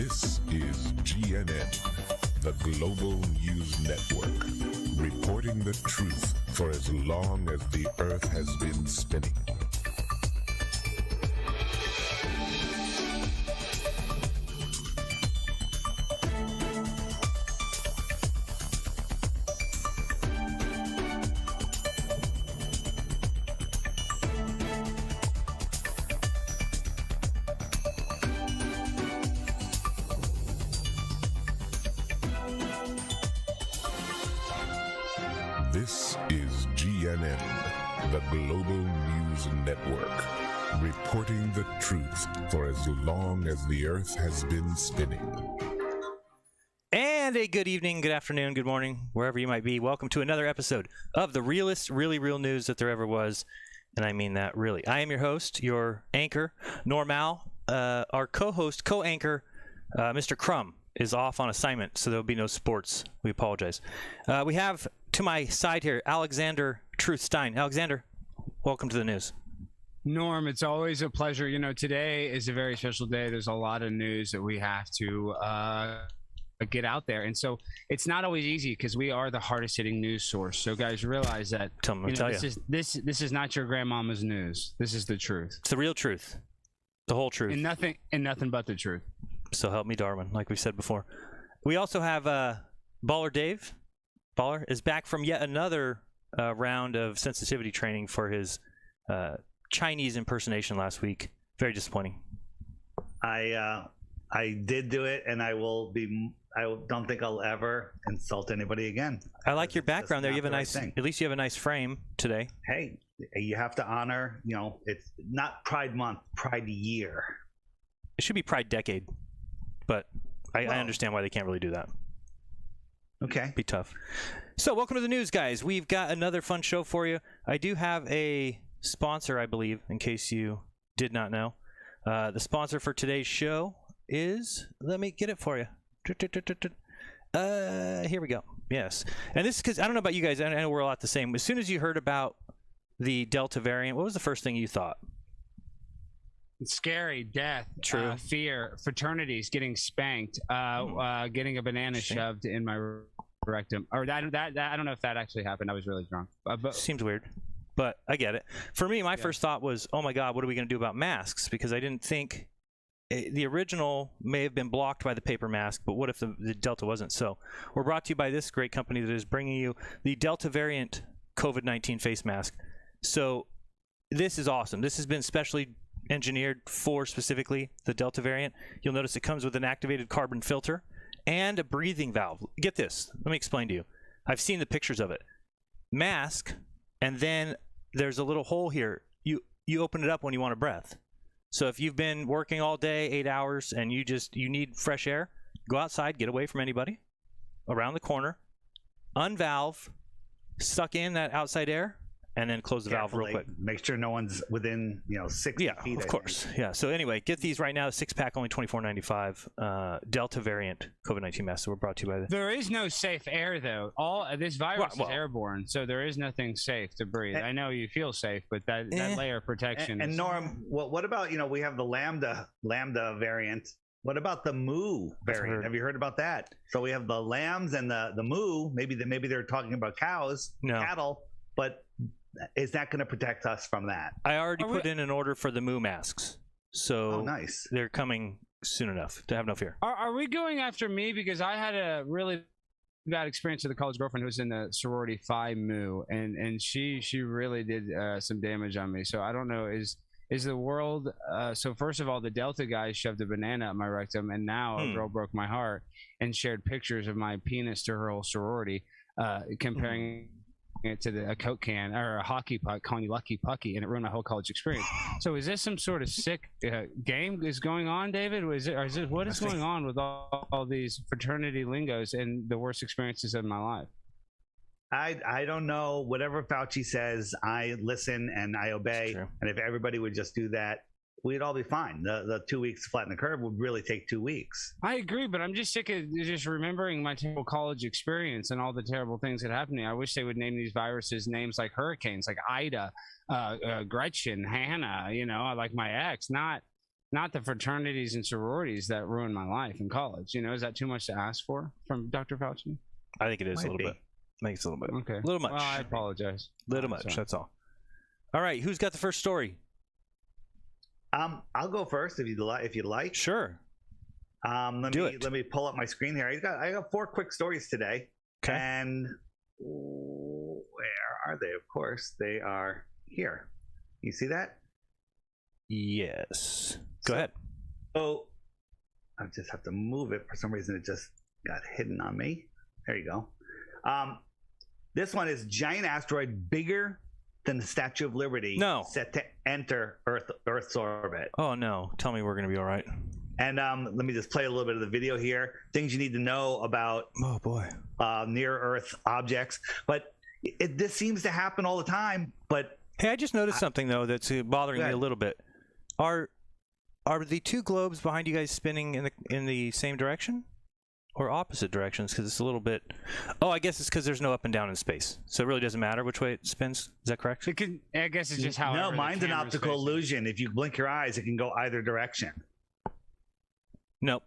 This is GNN, the Global News Network, reporting the truth for as long as the Earth has been spinning. This is GNN, the Global News Network, reporting the truth for as long as the Earth has been spinning. And a good evening, good afternoon, good morning, wherever you might be. Welcome to another episode of the realest, really real news that there ever was. And I mean that really. I am your host, your anchor, Normal. Our co-host, co-anchor, Mr. Crumb, is off on assignment, so there'll be no sports. We apologize. We have to my side here, Alexander Truth Stein. Alexander, welcome to the news. Norm, it's always a pleasure. You know, today is a very special day. There's a lot of news that we have to get out there, and so it's not always easy because we are the hardest hitting news source. So guys, realize that this is not your grandmama's news. This is the truth. It's the real truth, the whole truth, and nothing but the truth. So help me, Darwin, like we said before. We also have Baller Dave. Baller is back from yet another round of sensitivity training for his Chinese impersonation last week. Very disappointing. I did do it, and I don't think I'll ever insult anybody again. I like your background there. You have a nice, at least you have a nice frame today. Hey, you have to honor, it's not Pride Month, Pride Year. It should be Pride Decade, but I understand why they can't really do that. Okay. Be tough. So welcome to the news, guys. We've got another fun show for you. I do have a sponsor, I believe, in case you did not know. The sponsor for today's show is, let me get it for you. Here we go. Yes. And this is because, I don't know about you guys, I know we're a lot the same. As soon as you heard about the Delta variant, what was the first thing you thought? Scary, death, true, fear, fraternities getting spanked, getting a banana shoved in my rectum, or that I don't know if that actually happened. I was really drunk. But seems weird, but I get it. For me, my first thought was, oh my God, what are we going to do about masks? Because I didn't think the original may have been blocked by the paper mask, but what if the Delta wasn't? So we're brought to you by this great company that is bringing you the Delta variant COVID-19 face mask. So this is awesome. This has been specially engineered for specifically the Delta variant. You'll notice it comes with an activated carbon filter and a breathing valve. Get this. Let me explain to you. I've seen the pictures of it. Mask, and then there's a little hole here. You open it up when you want a breath. So if you've been working all day, 8 hours, and you need fresh air, go outside, get away from anybody, around the corner, unvalve, suck in that outside air, and then close the valve real quick. Make sure no one's within 6 feet. Yeah, of course. Yeah. So anyway, get these right now. The 6-pack only $24.95. Delta variant COVID-19 mask. So we're brought to you by There is no safe air though. This virus is airborne, so there is nothing safe to breathe. I know you feel safe, but that layer of protection. And Norm, what about we have the Lambda variant? What about the Moo variant? Have you heard about that? So we have the lambs and the Moo. Maybe they're talking about cows, cattle, but is that going to protect us from that? I already put in an order for the Moo masks, so nice. They're coming soon enough. To have no fear. Are we going after me? Because I had a really bad experience with a college girlfriend who was in the sorority Phi Mu, and she really did some damage on me. So I don't know. Is the world? So first of all, the Delta guy shoved a banana up my rectum, and now a girl broke my heart and shared pictures of my penis to her whole sorority, comparing it to a Coke can or a hockey puck, calling you Lucky Pucky, and it ruined my whole college experience. So is this some sort of sick game is going on, David? What is going on with all these fraternity lingos and the worst experiences of my life? I don't know. Whatever Fauci says, I listen and I obey. And if everybody would just do that, we'd all be fine. The 2 weeks to flatten the curve would really take 2 weeks. I agree, but I'm just sick of just remembering my terrible college experience and all the terrible things that happened to me. I wish they would name these viruses names like hurricanes, like Ida, Gretchen, Hannah, like my ex, not not the fraternities and sororities that ruined my life in college. You know, is that too much to ask for from Dr. Fauci? I think it is a little bit. I think it's a little bit. Okay. A little much. Well, I apologize. Little much. Sorry. That's all. All right. Who's got the first story? I'll go first if you'd like. Sure. Let me pull up my screen here. I got 4 quick stories today. Okay. And where are they? Of course, they are here. You see that? Yes. Go ahead. Oh, I just have to move it. For some reason, it just got hidden on me. There you go. This one is giant asteroid bigger than the Statue of Liberty. No. Set to enter Earth's orbit. Oh no! Tell me we're going to be all right. And let me just play a little bit of the video here. Things you need to know about near Earth objects. But this seems to happen all the time. But hey, I just noticed something though that's bothering me a little bit. Are the 2 globes behind you guys spinning in the same direction or opposite directions? Because it's a little bit. Oh, I guess it's because there's no up and down in space, so it really doesn't matter which way it spins. Is that correct? I guess it's just how. No, mine's an optical illusion. If you blink your eyes, it can go either direction. Nope.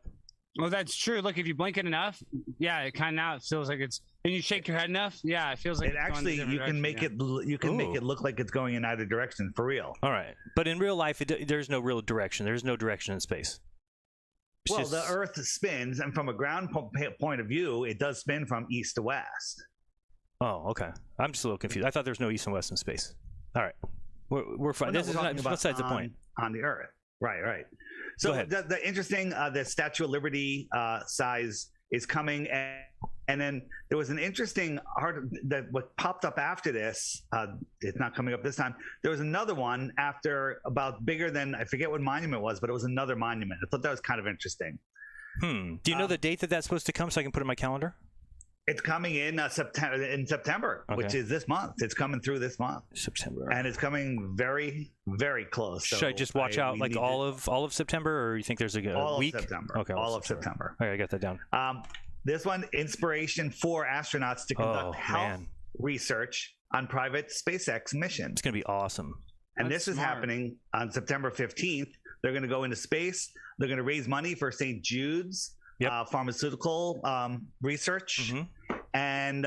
Well, that's true. Look, if you blink it enough, yeah, it kind of now it feels like it's. And you shake your head enough, yeah, it feels like it actually. You can make it. You can make it look like it's going in either direction for real. All right, but in real life, there's no real direction. There's no direction in space. Well, the Earth spins, and from a ground point of view, it does spin from east to west. Oh, okay. I'm just a little confused. I thought there's no east and west in space. All right, we're fine. Well, no, this is not besides the point. On the Earth, right. So the interesting, the Statue of Liberty size is coming, and then there was an interesting that what popped up after this. It's not coming up this time. There was another one after about bigger than, I forget what monument it was, but it was another monument. I thought that was kind of interesting. Do you know the date that's supposed to come so I can put it in my calendar? It's coming in September, okay. Which is this month. It's coming through this month, September, and it's coming very, very close. Should I just watch out like all of September, or you think there's a week? All of September. Okay, all of September. Okay, I got that down. This one, inspiration for astronauts to conduct health research on private SpaceX missions. It's gonna be awesome. And this is happening on September 15th. They're going to go into space. They're going to raise money for St. Jude's pharmaceutical research. Mm-hmm. And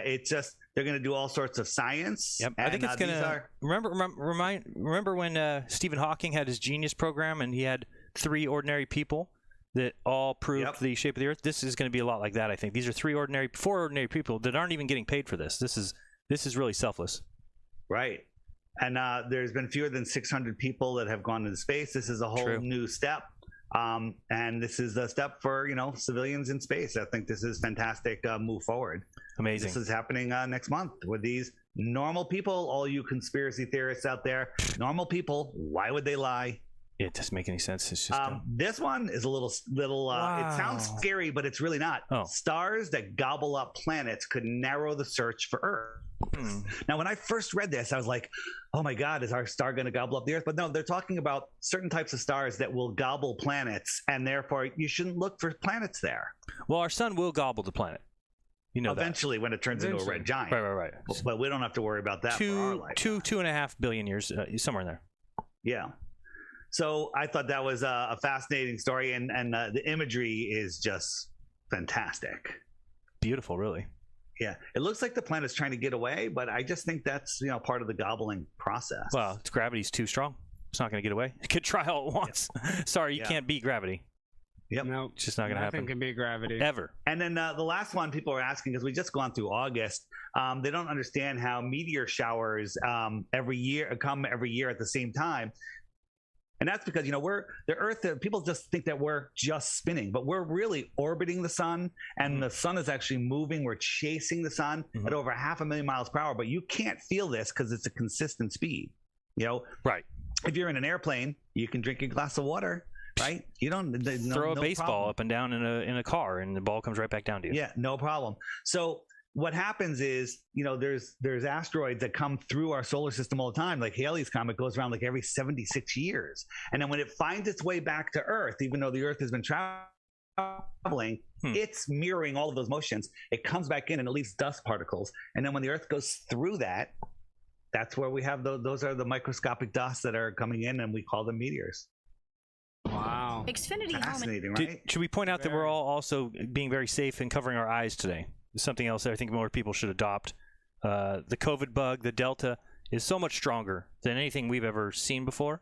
it's just, they're going to do all sorts of science. Yep. I think it's going to remember when Stephen Hawking had his genius program and he had 3 ordinary people that all proved the shape of the Earth. This is going to be a lot like that, I think. These are 4 ordinary people that aren't even getting paid for this. This is really selfless. Right. And there's been fewer than 600 people that have gone into space. This is a whole new step. And this is a step for, civilians in space. I think this is fantastic move forward. Amazing. This is happening next month with these normal people, all you conspiracy theorists out there. Normal people, why would they lie? It doesn't make any sense. It's just this one is a little wow. It sounds scary, but it's really not. Stars that gobble up planets could narrow the search for Earth. Now, when I first read this, I was like, oh my God, is our star going to gobble up the Earth? But no, they're talking about certain types of stars that will gobble planets, and therefore you shouldn't look for planets there. Well, our sun will gobble the planet. Eventually, when it turns into a red giant. Right. But we don't have to worry about that for our life. 2.5 billion years, somewhere in there. Yeah. So I thought that was a fascinating story, and the imagery is just fantastic. Beautiful, really. Yeah, it looks like the planet's trying to get away, but I just think that's part of the gobbling process. Well, its gravity's too strong. It's not going to get away. It could try all at once. Sorry, you can't beat gravity. Yep. No, it's just not going to happen. Nothing can beat gravity. Ever. And then the last one people are asking, because we just gone through August, they don't understand how meteor showers come every year at the same time. And that's because, we're the Earth, people just think that we're just spinning, but we're really orbiting the sun, and the sun is actually moving. We're chasing the sun at over 500,000 miles per hour, but you can't feel this because it's a consistent speed. Right. If you're in an airplane, you can drink a glass of water, right? You don't throw a baseball problem up and down in a car, and the ball comes right back down to you. Yeah, no problem. So what happens is, there's asteroids that come through our solar system all the time. Like Halley's Comet goes around like every 76 years. And then when it finds its way back to Earth, even though the Earth has been traveling, it's mirroring all of those motions. It comes back in and it leaves dust particles. And then when the Earth goes through that, that's where we have those are the microscopic dust that are coming in, and we call them meteors. Xfinity Home. Fascinating, right? Should we point out that we're all also being very safe and covering our eyes today? Something else that I think more people should adopt. The COVID bug, the Delta, is so much stronger than anything we've ever seen before,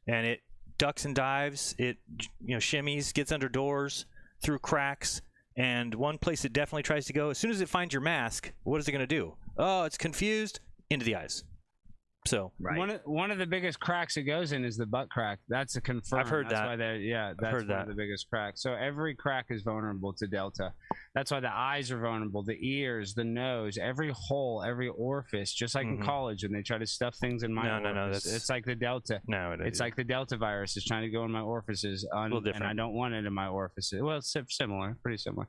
and it ducks and dives. It shimmies, gets under doors, through cracks, and one place it definitely tries to go. As soon as it finds your mask, what is it going to do? Oh, it's confused, into the eyes. So one of the biggest cracks it goes in is the butt crack. That's a confirmed. I've heard that's that. Why that's one of the biggest cracks. So every crack is vulnerable to Delta. That's why the eyes are vulnerable, the ears, the nose, every hole, every orifice. Just like in college when they try to stuff things in my orifice. It's like the Delta. It's like the Delta virus is trying to go in my orifices, a little different. and I don't want it in my orifices. Well, it's similar, pretty similar.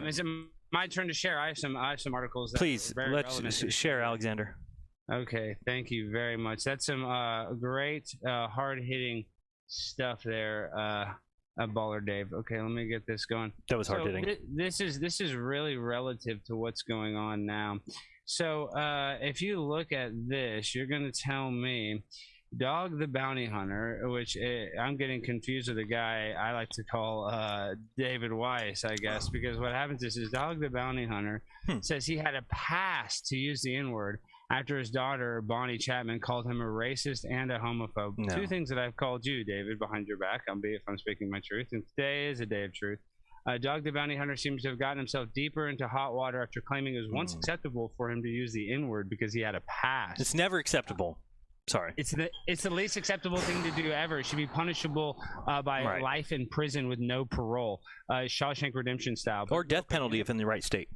Is it my turn to share? I have some articles. That Please let's share, Alexander. Okay, thank you very much. That's some great, hard-hitting stuff there, Baller Dave. Okay, let me get this going. That was hard-hitting. This is really relative to what's going on now. So if you look at this, you're going to tell me Dog the Bounty Hunter, which I'm getting confused with a guy I like to call David Weiss, I guess, because what happens is Dog the Bounty Hunter says he had a pass to use the N-word after his daughter, Bonnie Chapman, called him a racist and a homophobe. No. Two things that I've called you, David, behind your back, albeit if I'm speaking my truth, and today is a day of truth. Dog the Bounty Hunter seems to have gotten himself deeper into hot water after claiming it was once acceptable for him to use the N-word because he had a pass. It's never acceptable. Sorry. It's the least acceptable thing to do ever. It should be punishable by life in prison with no parole, Shawshank Redemption style. Or death penalty if in the right state.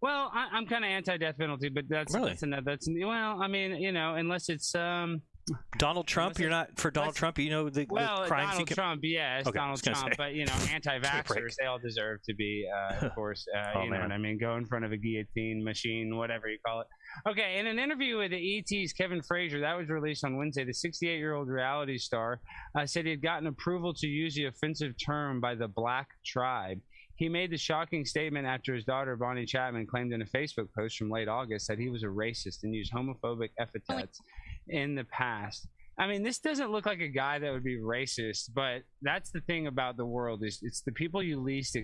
Well, I'm kind of anti-death penalty, but that's well, I mean, unless it's Donald Trump. You're not for Donald Trump. The crimes Donald Trump, yes, okay, Donald Trump. But anti-vaxxers, they all deserve to be, of course. You know what I mean? Go in front of a guillotine machine, whatever you call it. Okay, in an interview with the ET's Kevin Frazier that was released on Wednesday, the 68-year-old reality star said he had gotten approval to use the offensive term by the Black tribe. He made the shocking statement after his daughter, Bonnie Chapman, claimed in a Facebook post from late August that he was a racist and used homophobic epithets in the past. I mean, this doesn't look like a guy that would be racist, but that's the thing about the world is it's the people you least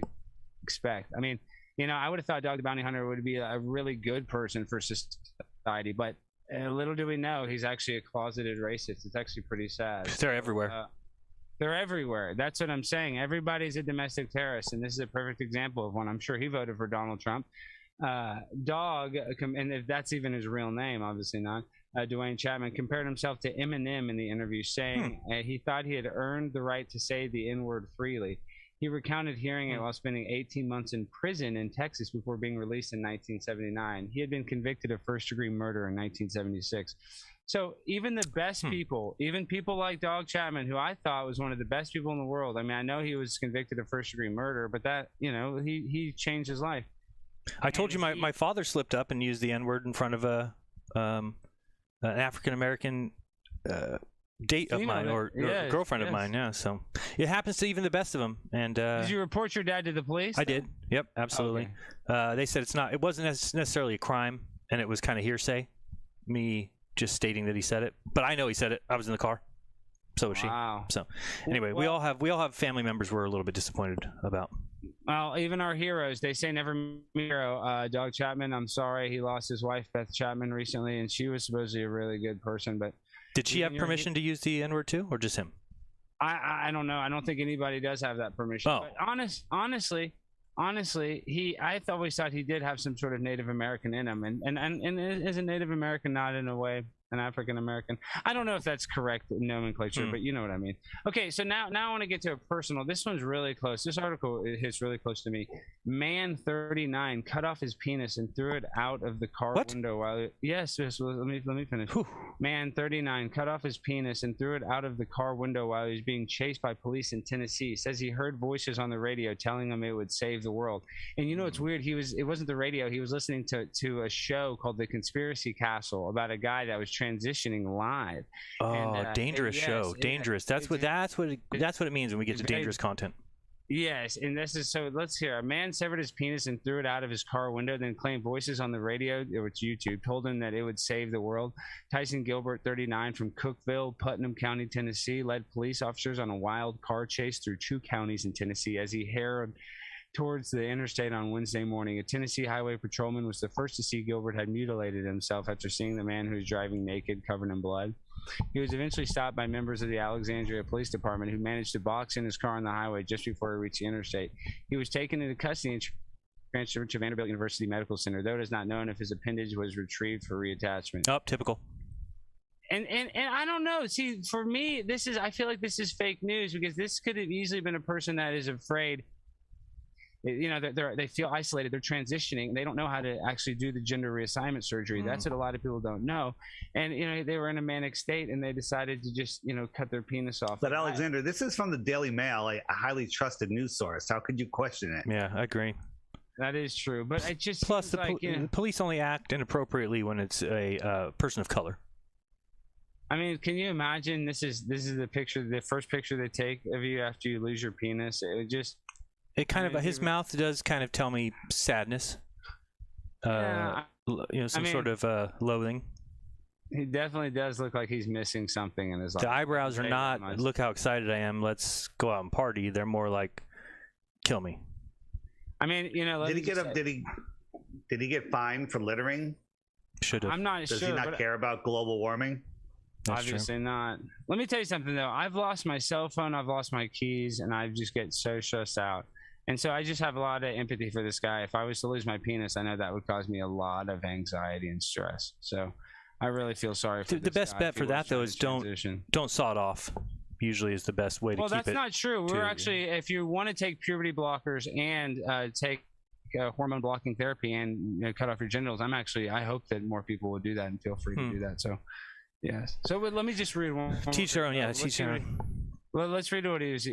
expect. I mean, I would have thought Dog the Bounty Hunter would be a really good person for society, but little do we know he's actually a closeted racist. It's actually pretty sad. They're everywhere. They're everywhere. That's what I'm saying. Everybody's a domestic terrorist, and this is a perfect example of one. I'm sure he voted for Donald Trump. Dog, and if that's even his real name, obviously not, Dwayne Chapman compared himself to Eminem in the interview, saying he thought he had earned the right to say the N-word freely. He recounted hearing it while spending 18 months in prison in Texas before being released in 1979. He had been convicted of first-degree murder in 1976. So even the best people, even people like Dog Chapman, who I thought was one of the best people in the world. I mean, I know he was convicted of first-degree murder, but that, he changed his life. I told you my father slipped up and used the N-word in front of an African-American date of mine or girlfriend of mine. Yeah, so it happens to even the best of them. And did you report your dad to the police? I did. Yep, absolutely. Okay. They said it wasn't necessarily a crime, and it was kind of hearsay. Me just stating that he said it, but I know he said it. I was in the car, so was she. So anyway, we all have family members we're a little bit disappointed about. Well, even our heroes, they say never meet a hero. Dog Chapman, I'm sorry, he lost his wife Beth Chapman recently, and she was supposedly a really good person. But did she have permission to use the N-word too, or just him? I don't know. I don't think anybody does have that permission. Oh. But honestly, I always thought he did have some sort of Native American in him, and is a Native American not in a way an African American? I don't know if that's correct nomenclature, but you know what I mean. Okay, so now I want to get to a personal. This one's really close. This article hits really close to me. Man 39 cut off his penis and threw it out of the car window while yes, let me finish. Whew. Man 39 cut off his penis and threw it out of the car window while he was being chased by police in Tennessee. Says he heard voices on the radio telling him it would save the world. And it's weird. It wasn't the radio. He was listening to a show called The Conspiracy Castle about a guy that was transitioning live. Oh, dangerous show. Dangerous. That's what it means when we get to dangerous content. Yes, and this is so. Let's hear. A man severed his penis and threw it out of his car window, then claimed voices on the radio, or it's YouTube, told him that it would save the world. Tyson Gilbert, 39, from Cookeville, Putnam County, Tennessee, led police officers on a wild car chase through 2 counties in Tennessee as he harrowed towards the interstate on Wednesday morning. A Tennessee highway patrolman was the first to see Gilbert had mutilated himself after seeing the man who was driving naked, covered in blood. He was eventually stopped by members of the Alexandria Police Department, who managed to box in his car on the highway just before he reached the interstate. He was taken into custody and transferred to Vanderbilt University Medical Center, though it is not known if his appendage was retrieved for reattachment. Oh, typical. And I don't know. See, for me, I feel like this is fake news, because this could have easily been a person that is afraid. You know, they feel isolated. They're transitioning. They don't know how to actually do the gender reassignment surgery. That's what a lot of people don't know. And, you know, they were in a manic state and they decided to just, you know, cut their penis off. But Alexander, this is from the Daily Mail, a highly trusted news source. How could you question it? Yeah, I agree. That is true. But it just plus the police only act inappropriately when it's a person of color. I mean, can you imagine? This is the picture, the first picture they take of you after you lose your penis. It would just. It kind of, his mouth does kind of tell me sadness. Yeah, you know, some sort of loathing. He definitely does look like he's missing something in his life. The eyebrows are not, look how excited I am, let's go out and party. They're more like, kill me. I mean, you know, did he get fined for littering? Should have. I'm not Does sure. Does he not care about global warming? That's obviously true. not. Let me tell you something though. I've lost my cell phone, I've lost my keys, and I just get so stressed out. And so I just have a lot of empathy for this guy. If I was to lose my penis, I know that would cause me a lot of anxiety and stress. So I really feel sorry for the best bet for that though is don't saw it off. Usually is the best way to keep it. Well, that's not true. We're actually, if you want to take puberty blockers and take hormone blocking therapy and cut off your genitals, I hope that more people will do that and feel free to do that. So, yes. So let me just read one. Teach their own. Yeah, teach their own. Well, let's read what he was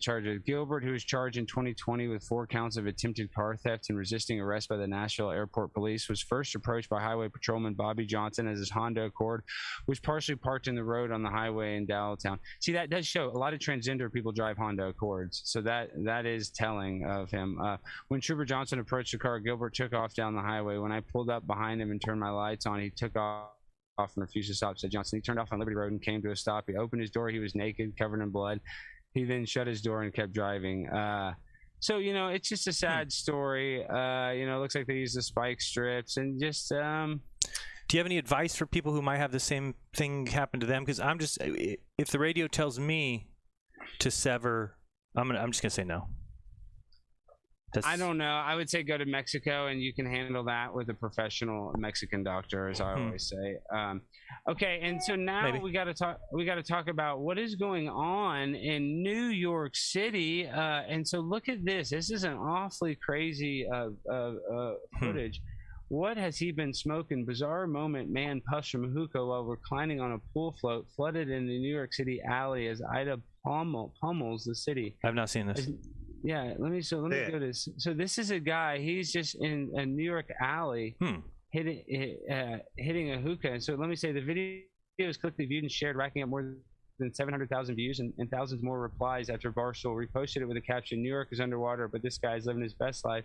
charged with. Gilbert, who was charged in 2020 with 4 counts of attempted car theft and resisting arrest by the Nashville Airport Police, was first approached by Highway Patrolman Bobby Johnson as his Honda Accord was partially parked in the road on the highway in Dallas. See, that does show a lot of transgender people drive Honda Accords, so that is telling of him. When Trooper Johnson approached the car, Gilbert took off down the highway. When I pulled up behind him and turned my lights on, he took off and refused to stop, said Johnson. He turned off on Liberty Road and came to a stop. He opened his door. He was naked, covered in blood. He then shut his door and kept driving. So, you know, it's just a sad story. You know, it looks like they used the spike strips and just... Do you have any advice for people who might have the same thing happen to them? Because I'm just... If the radio tells me to sever, I'm just going to say no. I don't know. I would say go to Mexico, and you can handle that with a professional Mexican doctor, as I always say. Okay, and so now we got to talk. We got to talk about what is going on in New York City. And so look at this. This is an awfully crazy footage. What has he been smoking? Bizarre moment. Man puffs from a hookah while reclining on a pool float flooded in the New York City alley as Ida pummels the city. I've not seen this. Yeah, let me go to this. So this is a guy. He's just in a New York alley hitting a hookah. And so let me say the video is quickly viewed and shared, racking up more than 700,000 views and thousands more replies after Barstool reposted it with a caption, "New York is underwater, but this guy's living his best life."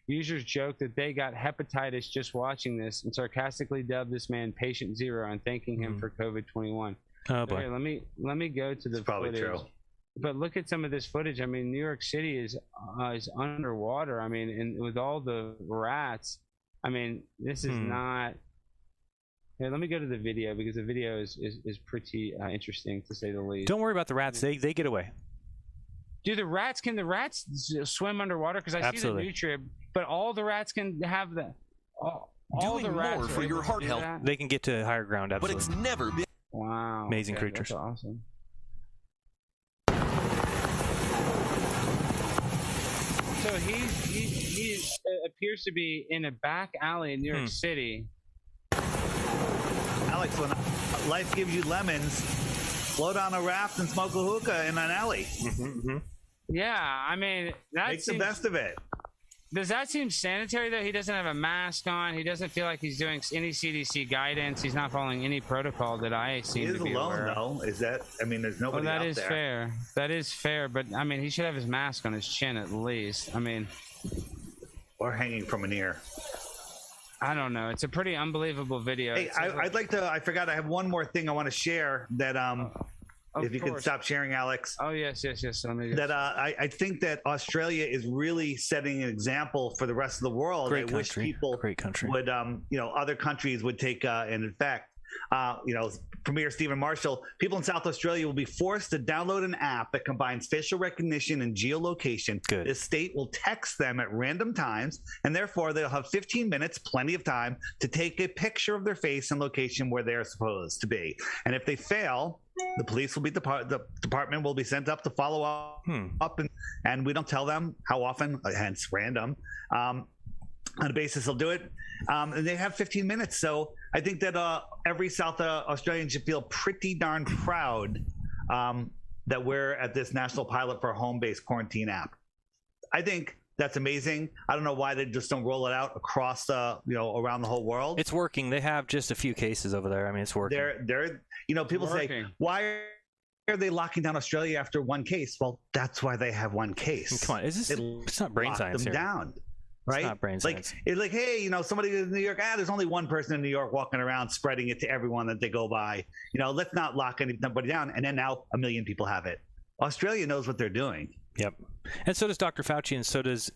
Users joke that they got hepatitis just watching this and sarcastically dubbed this man Patient Zero and thanking him for COVID-21. Oh boy. Okay, let me go to the it's probably footage. True. But look at some of this footage. I mean, New York City is underwater. I mean, and with all the rats, I mean, this is not. Here, let me go to the video because the video is pretty interesting to say the least. Don't worry about the rats. They get away. Can the rats swim underwater? Because I see the nutrient, but all the rats can have the. All Doing the rats more for your heart health. They can get to higher ground. Absolutely. But it's never been. Wow. Amazing creatures. That's awesome. So he appears to be in a back alley in New York City. Alex, when life gives you lemons, float on a raft and smoke a hookah in an alley. Yeah, I mean, Make the best of it. Does that seem sanitary though? He doesn't have a mask on. He doesn't feel like he's doing any CDC guidance. He's not following any protocol that I seem to be aware of. Though. Is that? I mean, there's nobody out there. That is fair. That is fair. But I mean, he should have his mask on his chin at least. I mean, or hanging from an ear. I don't know. It's a pretty unbelievable video. Hey, I'd like to. I forgot. I have one more thing I want to share. That if you could stop sharing, Alex. Oh yes. I think that Australia is really setting an example for the rest of the world. Great country. Wish people would, other countries would take an effect. Premier Stephen Marshall, people in South Australia will be forced to download an app that combines facial recognition and geolocation. Good. The state will text them at random times, and therefore they'll have 15 minutes, plenty of time, to take a picture of their face and location where they're supposed to be. And if they fail, the police will be the department will be sent up to follow up, and we don't tell them how often, hence random. On a basis they'll do it, and they have 15 minutes. So I think that every South Australian should feel pretty darn proud that we're at this national pilot for a home-based quarantine app. I think that's amazing. I don't know why they just don't roll it out across around the whole world. It's working. They have just a few cases over there. I mean, it's working. They're people say, why are they locking down Australia after one case? Well, that's why they have one case. Come on, it's not brain science them here. Down. Right? It's not brain science. It's like, hey, somebody in New York, there's only one person in New York walking around spreading it to everyone that they go by. Let's not lock anybody down. And then now 1 million people have it. Australia knows what they're doing. Yep. And so does Dr. Fauci, and so does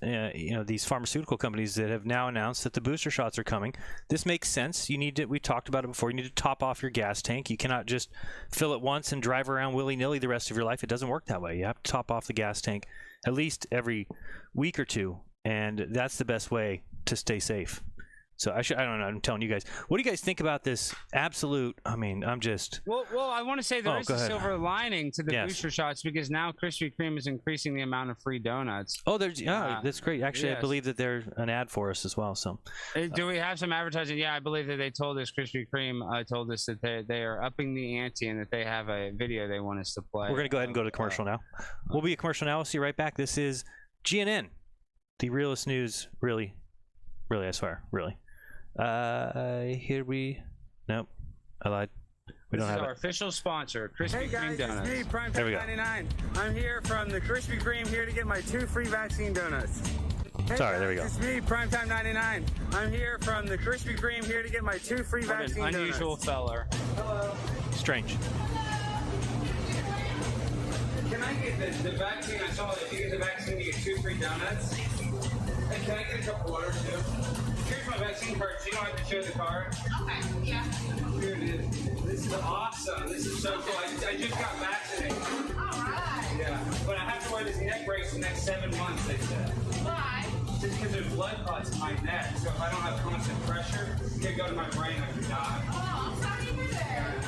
these pharmaceutical companies that have now announced that the booster shots are coming. This makes sense. We talked about it before. You need to top off your gas tank. You cannot just fill it once and drive around willy-nilly the rest of your life. It doesn't work that way. You have to top off the gas tank at least every week or two. And that's the best way to stay safe. So I don't know. I'm telling you guys. What do you guys think about this? Absolute. I mean, I'm just. Well, I want to say there is a silver lining to the booster shots, because now Krispy Kreme is increasing the amount of free donuts. Oh, that's great. Actually, yes. I believe that there's an ad for us as well. So. Do we have some advertising? Yeah, I believe that they told us, Krispy Kreme told us that they are upping the ante and that they have a video they want us to play. We're gonna go ahead and go to commercial now. We'll be a commercial now. We'll see you right back. This is GNN. The realest news, really, I swear, really. Nope, I lied. We don't have it. This is our official sponsor, Krispy Kreme Donuts. Hey guys, it's me, Primetime 99. I'm here from the Krispy Kreme, here to get my 2 free vaccine donuts. Hey Sorry, guys, there we go. It's me, Primetime 99. I'm here from the Krispy Kreme, here to get my 2 free vaccine donuts. Unusual feller. Hello. Strange. Can I get the vaccine? I saw that if you get the vaccine, you get 2 free donuts. Hey, can I get a cup of water too? Here's my vaccine card, so you don't have to show the card. Okay, yeah. Here it is. This is awesome. This is so cool. I just got vaccinated. All right. Yeah, but I have to wear this neck brace for the next 7 months, they said. Why? Just because there's blood clots in my neck, so if I don't have constant pressure, it could go to my brain, I could die. Oh, I'm sorry to hear that.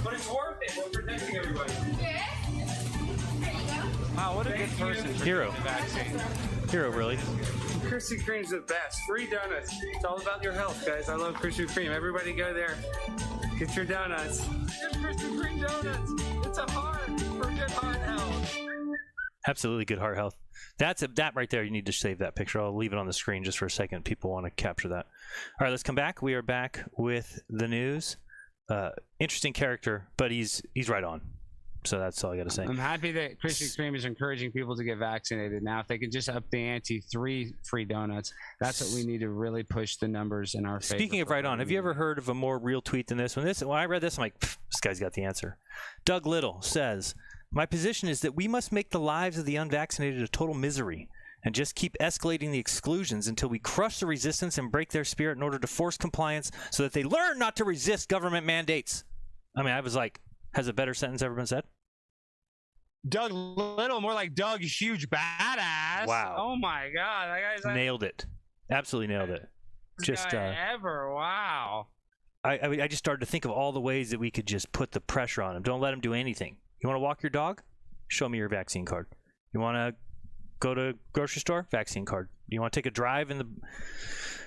But it's worth it. We're protecting everybody. Yes. There you go. Wow, what a good person. Hero. The vaccine. Hero, really. Krispy Kreme's the best. Free donuts. It's all about your health, guys. I love Krispy Kreme. Everybody go there. Get your donuts. Get Krispy Kreme donuts. It's a heart for good heart health. Absolutely good heart health. That right there. You need to save that picture. I'll leave it on the screen just for a second. People want to capture that. All right, let's come back. We are back with the news. Interesting character, but he's right on. So that's all I got to say. I'm happy that Krispy Kreme is encouraging people to get vaccinated. Now, if they could just up the ante, 3 free donuts, that's what we need to really push the numbers in our favor. Speaking of right on, have you ever heard of a more real tweet than this? When I read this, I'm like, this guy's got the answer. Doug Little says, my position is that we must make the lives of the unvaccinated a total misery and just keep escalating the exclusions until we crush the resistance and break their spirit in order to force compliance so that they learn not to resist government mandates. I mean, I was like, has a better sentence ever been said? Doug Little, more like Doug Huge Badass. Wow. Oh my God. That guy's like, nailed it. Absolutely nailed it. Just ever. Wow. I just started to think of all the ways that we could just put the pressure on him. Don't let him do anything. You want to walk your dog? Show me your vaccine card. You want to go to grocery store? Vaccine card. You want to take a drive in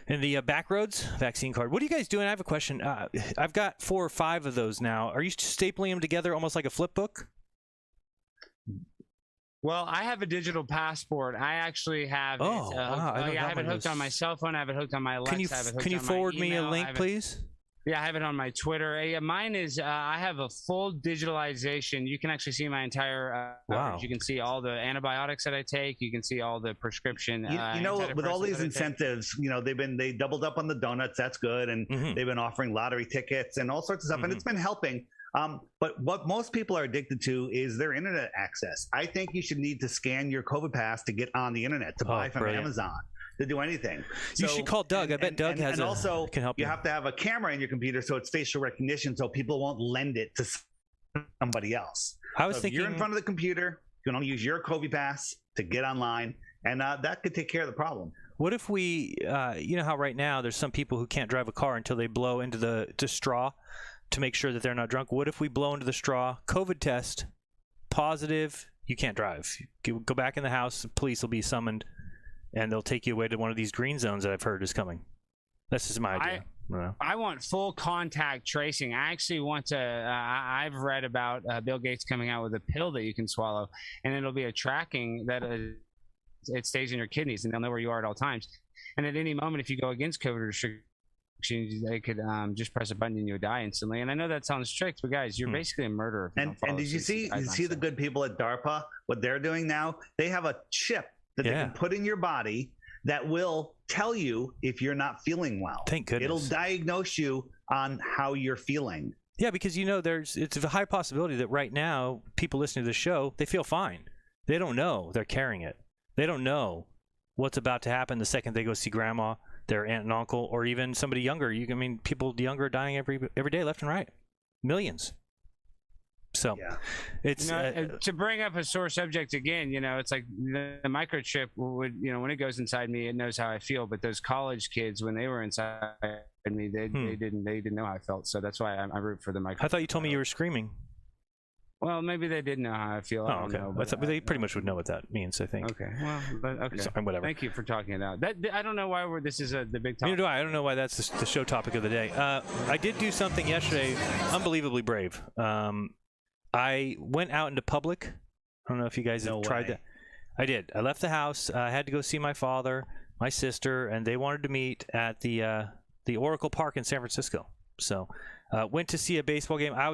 the back roads? Vaccine card. What are you guys doing? I have a question. I've got 4 or 5 of those now. Are you stapling them together almost like a flip book? Well, I have a digital passport. I actually have. Oh, it, wow. I have it hooked on my cell phone. I have it hooked on my Alexa. I have it hooked Can you on my forward me a email. link, please? Yeah, I have it on my Twitter. Yeah, mine is. I have a full digitalization. You can actually see my entire. Wow. You can see all the antibiotics that I take. You can see all the prescription. You know, with all these antidepressants that I take. incentives, you know, they doubled up on the donuts. That's good, and they've been offering lottery tickets and all sorts of stuff, and it's been helping. But what most people are addicted to is their internet access. I think you should need to scan your COVID pass to get on the internet, to buy from Amazon, to do anything. You should call Doug. I bet Doug and also can help you. You have to have a camera in your computer so it's facial recognition, so people won't lend it to somebody else. I was so thinking if you're in front of the computer, you can only use your COVID pass to get online, and that could take care of the problem. What if we, you know how right now there's some people who can't drive a car until they blow into the straw to make sure that they're not drunk. What if we blow into the straw, COVID test, positive, you can't drive. You go back in the house, the police will be summoned, and they'll take you away to one of these green zones that I've heard is coming. That's just my idea. I want full contact tracing. I actually want to. I've read about Bill Gates coming out with a pill that you can swallow, and it'll be a tracking that it stays in your kidneys, and they'll know where you are at all times. And at any moment, if you go against COVID restrictions, they could just press a button and you'll die instantly. And I know that sounds strict, but guys, you're basically a murderer. And did you see the good people at DARPA? What they're doing now? They have a chip that they can put in your body that will tell you if you're not feeling well. Thank goodness. It'll diagnose you on how you're feeling. Yeah, because you know it's a high possibility that right now people listening to the show, they feel fine. They don't know they're carrying it. They don't know what's about to happen the second they go see grandma, their aunt and uncle, or even somebody younger. People younger are dying every day, left and right, millions. So, it's to bring up a sore subject again. You know, it's like the microchip would. You know, when it goes inside me, it knows how I feel. But those college kids, when they were inside me, they didn't know how I felt. So that's why I root for the microchip. I thought you told me you were screaming. Well, maybe they didn't know how I feel. Oh, okay. But they pretty much would know what that means, I think. Okay. Well, okay. So, whatever. Thank you for talking it out. I don't know why this is the big topic. Neither do I. I don't know why that's the show topic of the day. I did do something yesterday, unbelievably brave. I went out into public. I don't know if you guys have tried that. I did. I left the house. I had to go see my father, my sister, and they wanted to meet at the Oracle Park in San Francisco. So went to see a baseball game. I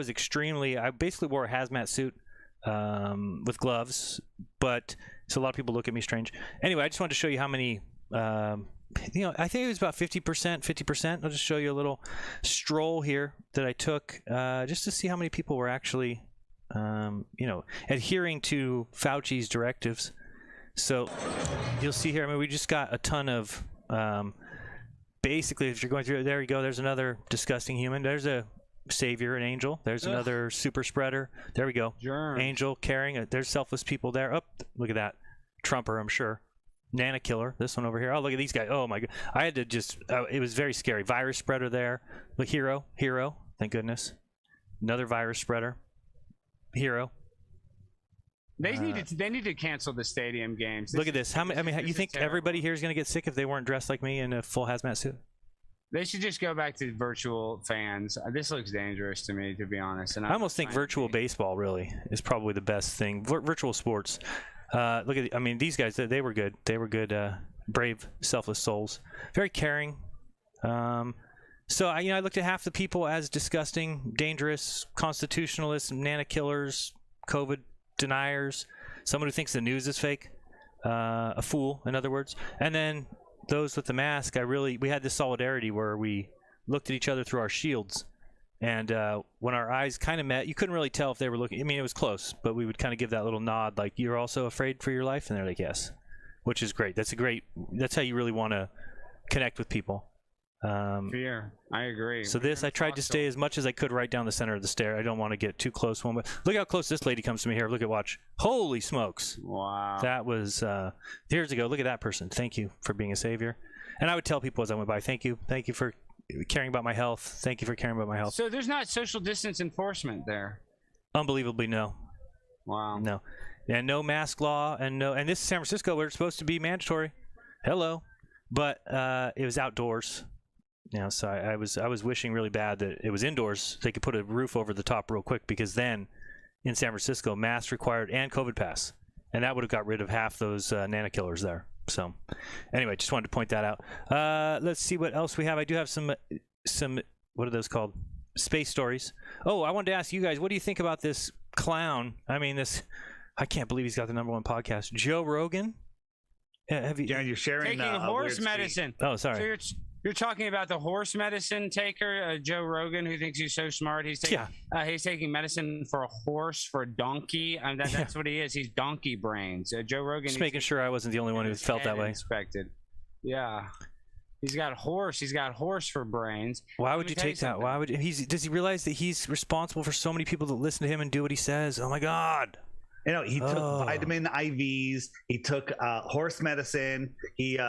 basically wore a hazmat suit with gloves, but so a lot of people look at me strange. Anyway, I just wanted to show you how many, I think it was about 50%. I'll just show you a little stroll here that I took just to see how many people were actually, adhering to Fauci's directives. So you'll see here, we just got a ton of, basically, if you're going through, there you go. There's another disgusting human. There's a savior, an angel. There's another super spreader. There we go. Germs. Angel carrying. There's selfless people there. Oh, look at that. Trumper, I'm sure. Nana killer. This one over here. Oh, look at these guys. Oh my God. I had to just. It was very scary. Virus spreader there. Look, hero. Thank goodness. Another virus spreader. Hero. They need to cancel the stadium games. Look at this. How many? You think everybody here is going to get sick if they weren't dressed like me in a full hazmat suit? They should just go back to virtual fans. This looks dangerous to me, to be honest. And I almost think virtual baseball really is probably the best thing. Virtual sports. Look at. These guys. They were good. They were good. Brave, selfless souls. Very caring. So I looked at half the people as disgusting, dangerous, constitutionalists, nana killers, COVID deniers, someone who thinks the news is fake, a fool, in other words. And then those with the mask, we had this solidarity where we looked at each other through our shields. And when our eyes kind of met, you couldn't really tell if they were looking. It was close, but we would kind of give that little nod, like, you're also afraid for your life? And they're like, yes, which is great. That's how you really want to connect with people. Fear. I agree. So I tried to stay as much as I could right down the center of the stair. I don't want to get too close one, but look how close this lady comes to me here. Watch. Holy smokes. Wow. That was, years ago. Look at that person. Thank you for being a savior. And I would tell people as I went by, thank you. Thank you for caring about my health. Thank you for caring about my health. So there's not social distance enforcement there? Unbelievably, no. Wow. No. And no mask law, and this is San Francisco where it's supposed to be mandatory. Hello. But it was outdoors. So I was wishing really bad that it was indoors. They could put a roof over the top real quick, because then in San Francisco, masks required and COVID pass. and that would have got rid of half those nana killers there. So, anyway, just wanted to point that out. Let's see what else we have. I do have some what are those called? Space stories. Oh, I wanted to ask you guys, what do you think about this clown? I mean, I can't believe he's got the #1 podcast. Joe Rogan. Have you? Darren, you're sharing taking horse medicine. Oh, sorry. So you're talking about the horse medicine taker, Joe Rogan, who thinks he's so smart. He's taking medicine for a horse, for a donkey. That's what he is. He's donkey brains. Joe Rogan. Just making sure I wasn't the only one who felt that way. Inspected. Yeah. He's got horse for brains. Why would you take that? Why would does he realize that he's responsible for so many people that listen to him and do what he says? Oh my God. You know, he took vitamin IVs. He took horse medicine. He,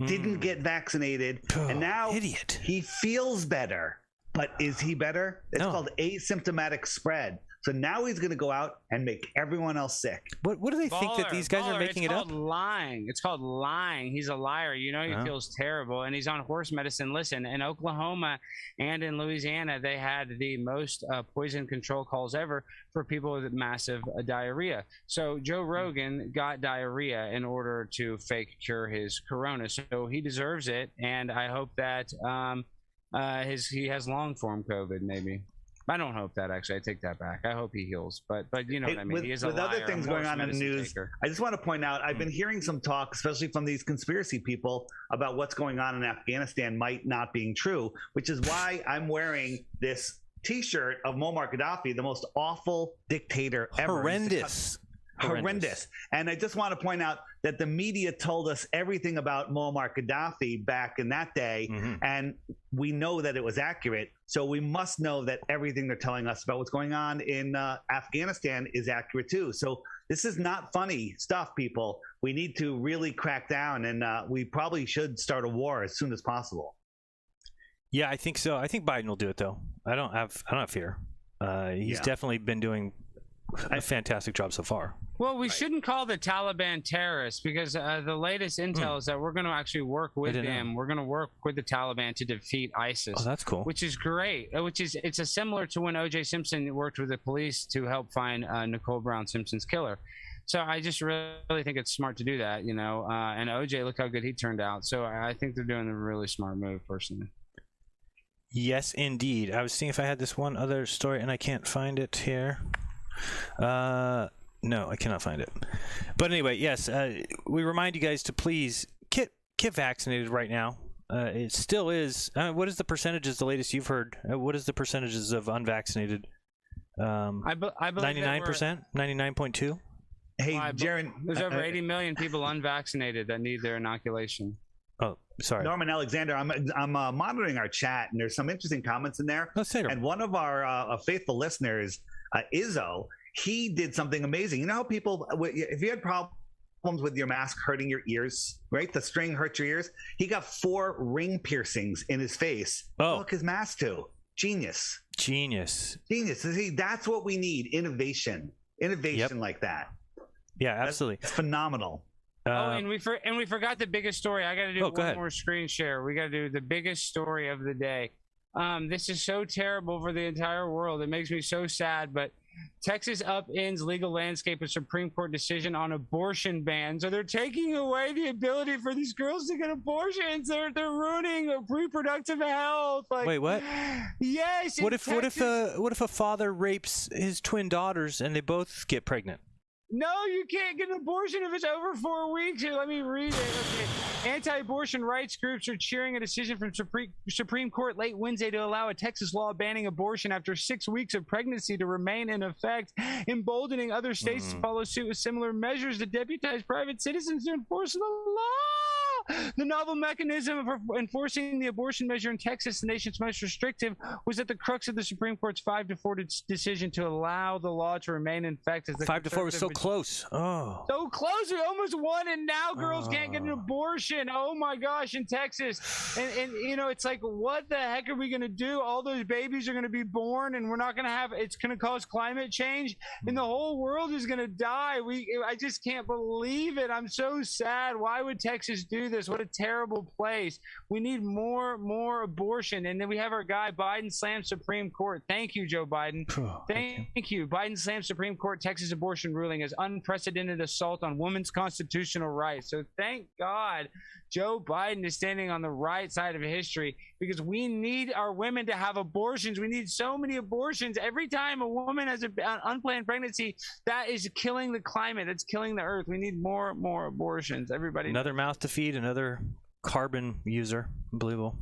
didn't get vaccinated, and now he feels better. But is he better? It's called asymptomatic spread. So now he's going to go out and make everyone else sick. What do they think that these guys are making it up? It's called lying. It's called lying. He's a liar. You know, he feels terrible, and he's on horse medicine. Listen, in Oklahoma and in Louisiana, they had the most poison control calls ever for people with massive diarrhea. So Joe Rogan got diarrhea in order to fake cure his corona. So he deserves it, and I hope that he has long form COVID maybe. I don't hope that, actually. I take that back. I hope he heals. But you know what I mean. He is a liar. With other things going on in the news, I just want to point out, I've been hearing some talk, especially from these conspiracy people, about what's going on in Afghanistan might not being true, which is why I'm wearing this T-shirt of Muammar Gaddafi, the most awful dictator ever. Horrendous. And I just want to point out that the media told us everything about Muammar Gaddafi back in that day, and we know that it was accurate. So we must know that everything they're telling us about what's going on in Afghanistan is accurate too. So this is not funny stuff, people. We need to really crack down, and we probably should start a war as soon as possible. Yeah, I think so. I think Biden will do it, though. I don't have fear. He's definitely been doing a fantastic job so far. Well, we shouldn't call the Taliban terrorists, because the latest intel is that we're going to actually work with them. We're going to work with the Taliban to defeat ISIS. Oh, that's cool. Which is great. It's a similar to when O.J. Simpson worked with the police to help find Nicole Brown Simpson's killer. So I just really think it's smart to do that, you know. And O.J., look how good he turned out. So I think they're doing a really smart move, personally. Yes, indeed. I was seeing if I had this one other story, and I can't find it here. No, I cannot find it. But anyway, yes, we remind you guys to please get vaccinated right now. It still is. What is the percentages? The latest you've heard? What is the percentages of unvaccinated? I believe 99%, 99.2. Hey, Jaron, there's over 80 million people unvaccinated that need their inoculation. Oh, sorry. Norman Alexander, I'm monitoring our chat, and there's some interesting comments in there. Let's take them. And one of our faithful listeners, Izzo, he did something amazing. You know how people, if you had problems with your mask hurting your ears, right? The string hurts your ears. He got 4 ring piercings in his face. Oh, look, his mask too. Genius. See, that's what we need. Innovation like that. Yeah, absolutely. That's phenomenal. And we forgot the biggest story. I got to do one more screen share. We got to do the biggest story of the day. This is so terrible for the entire world. It makes me so sad, but Texas upends legal landscape of Supreme Court decision on abortion ban. So they're taking away the ability for these girls to get abortions. They're ruining reproductive health. Like, wait, what? Yes. What if a father rapes his twin daughters and they both get pregnant? No, you can't get an abortion if it's over 4 weeks. Here, let me read it. Okay. Anti-abortion rights groups are cheering a decision from Supreme Court late Wednesday to allow a Texas law banning abortion after 6 weeks of pregnancy to remain in effect, emboldening other states to follow suit with similar measures to deputize private citizens to enforce the law. The novel mechanism for enforcing the abortion measure in Texas, the nation's most restrictive, was at the crux of the Supreme Court's 5-4 decision to allow the law to remain in effect. As the 5-4 was so close. Oh, so close. We almost won, and now girls can't get an abortion. Oh my gosh, in Texas. And you know, it's like, what the heck are we going to do? All those babies are going to be born, and we're not going to have, it's going to cause climate change, and the whole world is going to die. I just can't believe it. I'm so sad. Why would Texas do this? this. What a terrible place. We need more abortion. And then we have our guy Biden slammed Supreme Court. Thank you, Joe Biden. Thank you. Biden slammed Supreme Court Texas abortion ruling as unprecedented assault on women's constitutional rights. So thank God Joe Biden is standing on the right side of history, because we need our women to have abortions. We need so many abortions. Every time a woman has an unplanned pregnancy, that is killing the climate. It's killing the earth. We need more abortions. Everybody. Another mouth to feed, another carbon user. Unbelievable.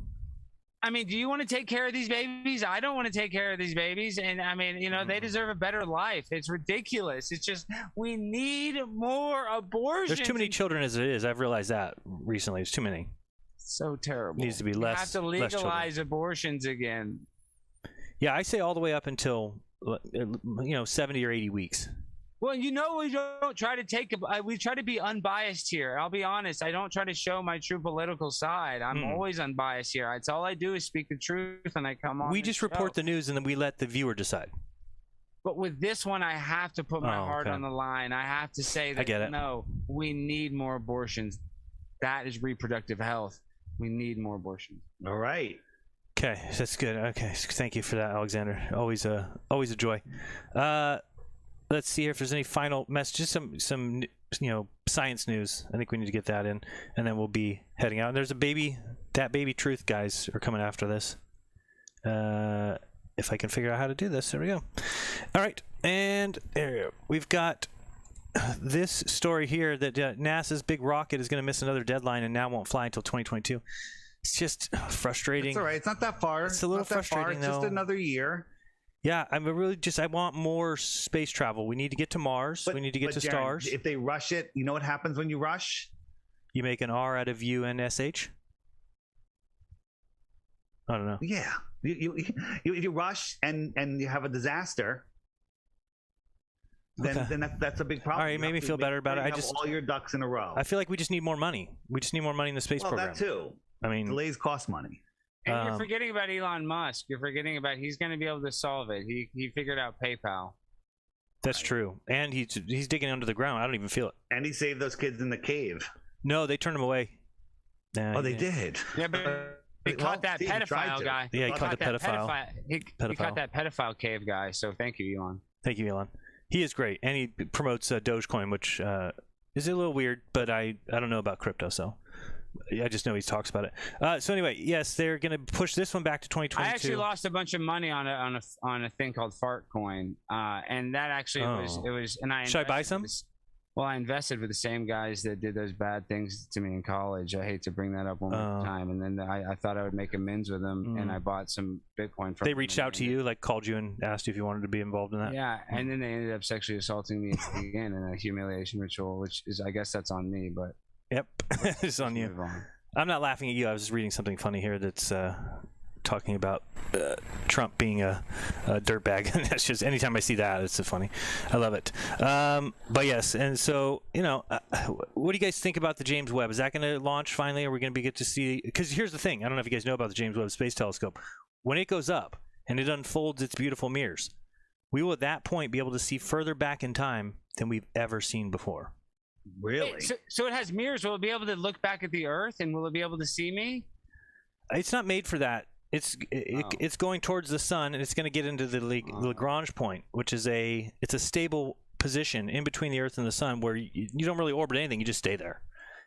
I mean, do you want to take care of these babies? I don't want to take care of these babies. And I mean, you know, they deserve a better life. It's ridiculous. It's just, we need more abortions. There's too many children as it is. I've realized that recently. There's too many. So terrible. Needs to be less. We have to legalize abortions again. Yeah, I say all the way up until 70 or 80 weeks. Well, we don't try to we try to be unbiased here. I'll be honest. I don't try to show my true political side. I'm always unbiased here. It's all I do is speak the truth, and I come on. We just report the news, and then we let the viewer decide. But with this one, I have to put my heart on the line. I have to say that, no, we need more abortions. That is reproductive health. We need more abortions. All right. Okay, that's good. Okay, thank you for that, Alexander. Always a joy. Let's see here if there's any final messages. Some science news. I think we need to get that in, and then we'll be heading out. And there's that baby truth guys are coming after this. If I can figure out how to do this, there we go. All right, and there we've got this story here that NASA's big rocket is going to miss another deadline and now won't fly until 2022. It's just frustrating. It's all right. It's not that far. It's a little frustrating, though. It's just another year. Yeah, I want more space travel. We need to get to Mars. We need to get to stars. If they rush it, you know what happens when you rush? You make an R out of UNSH? I don't know. Yeah. If you rush and you have a disaster, then that's a big problem. All right, it made me feel better about it. I just all your ducks in a row. I feel like we just need more money. We just need more money in the space program. That too. I mean, delays cost money. And you're forgetting about Elon Musk. You're forgetting about he's going to be able to solve it. He figured out PayPal. That's true. And he's digging under the ground. I don't even feel it. And he saved those kids in the cave. No, they turned him away. They did. Yeah, but he caught that pedophile guy. Yeah, he caught the pedophile. He caught that pedophile cave guy. So thank you, Elon. Thank you, Elon. He is great, and he promotes Dogecoin, which is a little weird, but I don't know about crypto, so I just know he talks about it. So anyway, yes, they're going to push this one back to 2022. I actually lost a bunch of money on a thing called Fartcoin, and that actually it was. And should I buy some? Well, I invested with the same guys that did those bad things to me in college. I hate to bring that up one more time. And then I thought I would make amends with them, and I bought some Bitcoin from them. They reached out to you, like called you and asked you if you wanted to be involved in that? Yeah, and then they ended up sexually assaulting me again in a humiliation ritual, which is, I guess that's on me, but... Yep, it's on you. I'm not laughing at you. I was reading something funny here that's talking about Trump being a dirtbag. That's just, anytime I see that, it's so funny. I love it. But yes, and so, what do you guys think about the James Webb? Is that going to launch finally? Are we going to get to see? Because here's the thing. I don't know if you guys know about the James Webb Space Telescope. When it goes up and it unfolds its beautiful mirrors, we will at that point be able to see further back in time than we've ever seen before. Really? So it has mirrors. Will it be able to look back at the Earth, and will it be able to see me? It's not made for that. It's going towards the sun, and it's going to get into the Lagrange point, which is it's a stable position in between the Earth and the sun where you don't really orbit anything. You just stay there.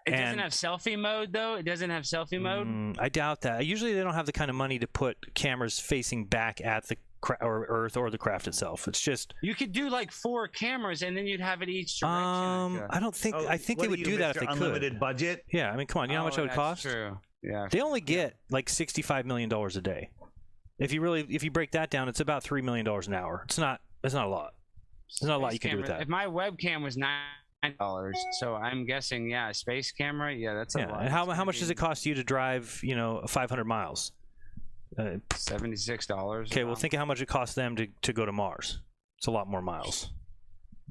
It doesn't have selfie mode, though? It doesn't have selfie mode? I doubt that. Usually they don't have the kind of money to put cameras facing back at the Earth or the craft itself. It's just... You could do like 4 cameras, and then you'd have it each direction. I don't think... I think they would do that if they could. Unlimited budget? Yeah, I mean, come on. You know how much it would cost? True. Yeah. They only get like $65 million a day. If you break that down, it's about $3 million an hour. It's not a lot. There's not a lot you can do with that. If my webcam was $9, so I'm guessing, a space camera, that's a lot. And how much does it cost you to drive, 500 miles? $76. Okay, well, think of how much it costs them to go to Mars. It's a lot more miles.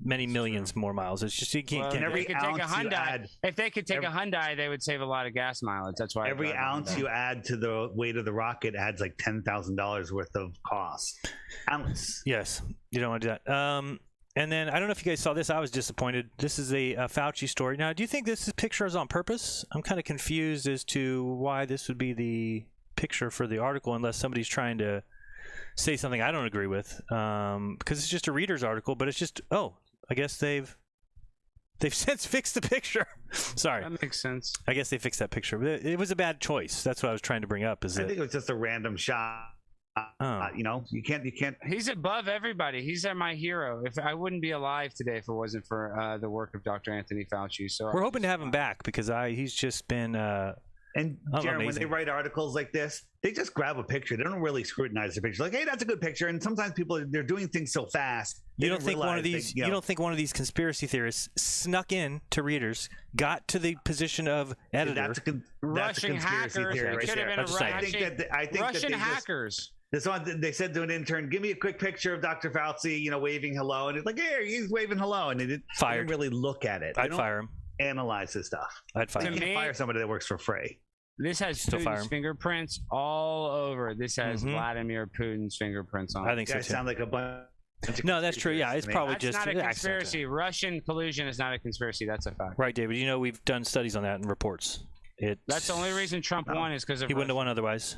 Many millions more miles. It's just you can't. If they could take a Hyundai, they would save a lot of gas mileage. That's why every ounce you add to the weight of the rocket adds like $10,000 worth of cost. Ounce. Yes, you don't want to do that. And then I don't know if you guys saw this. I was disappointed. This is a Fauci story. Now, do you think this picture is on purpose? I'm kind of confused as to why this would be the picture for the article, unless somebody's trying to say something I don't agree with. Because it's just a reader's article, but it's just I guess they've since fixed the picture. Sorry. That makes sense. I guess they fixed that picture. It was a bad choice. That's what I was trying to bring up. I think it was just a random shot. You know, you can't. He's above everybody. He's my hero. If I wouldn't be alive today if it wasn't for the work of Dr. Anthony Fauci. So we're hoping to have him back because he's just been. And Jared, when they write articles like this, they just grab a picture. They don't really scrutinize the picture. Like, hey, that's a good picture. And sometimes people they're doing things so fast. You don't think one of these? You don't think one of these conspiracy theorists snuck in to readers, got to the position of editor? That's a Russian conspiracy hackers. theory right It could there. have been I think Russian that hackers. This one, they said to an intern, "Give me a quick picture of Dr. Fauci, waving hello." And it's like, "Hey, he's waving hello," and they didn't really look at it. I'd fire him. Analyze this stuff. I'd fire him. You can't fire somebody that works for free. This has Putin's fingerprints all over. This has Vladimir Putin's fingerprints on it. I think so too. Sound like a bunch. No, that's true. Yeah, it's probably that's just not a conspiracy. Russian collusion is not a conspiracy. That's a fact. Right, David. We've done studies on that and reports. That's the only reason Trump won is because of. He wouldn't have won otherwise.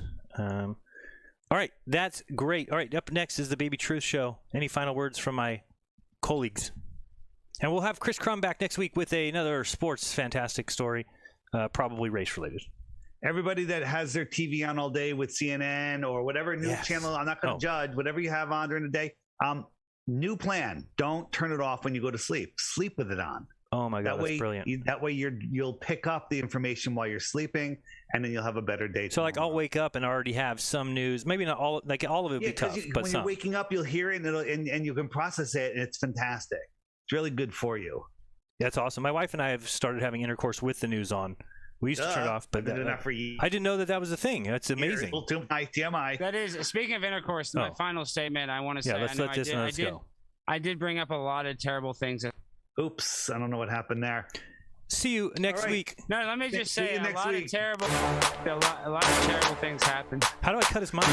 All right, that's great. All right, up next is the Baby Truth Show. Any final words from my colleagues? And we'll have Chris Crum back next week with another sports fantastic story, probably race related. Everybody that has their TV on all day with CNN or whatever news channel, I'm not going to judge, whatever you have on during the day, new plan. Don't turn it off when you go to sleep. Sleep with it on. Oh my God, that's brilliant. That way you'll pick up the information while you're sleeping, and then you'll have a better day. So like I'll wake up and already have some news. Maybe not all. Like all of it would be tough, but when you're waking up, you'll hear it, and you can process it, and it's fantastic. It's really good for you. That's awesome. My wife and I have started having intercourse with the news on. We used to turn it off, but I didn't know that was a thing. That's amazing. TMI. That is, speaking of intercourse, my final statement I want to say. Yeah, let's let this one go. I did bring up a lot of terrible things. Oops, I don't know what happened there. See you next week. No, let me just say a lot of terrible things happened. How do I cut his mic?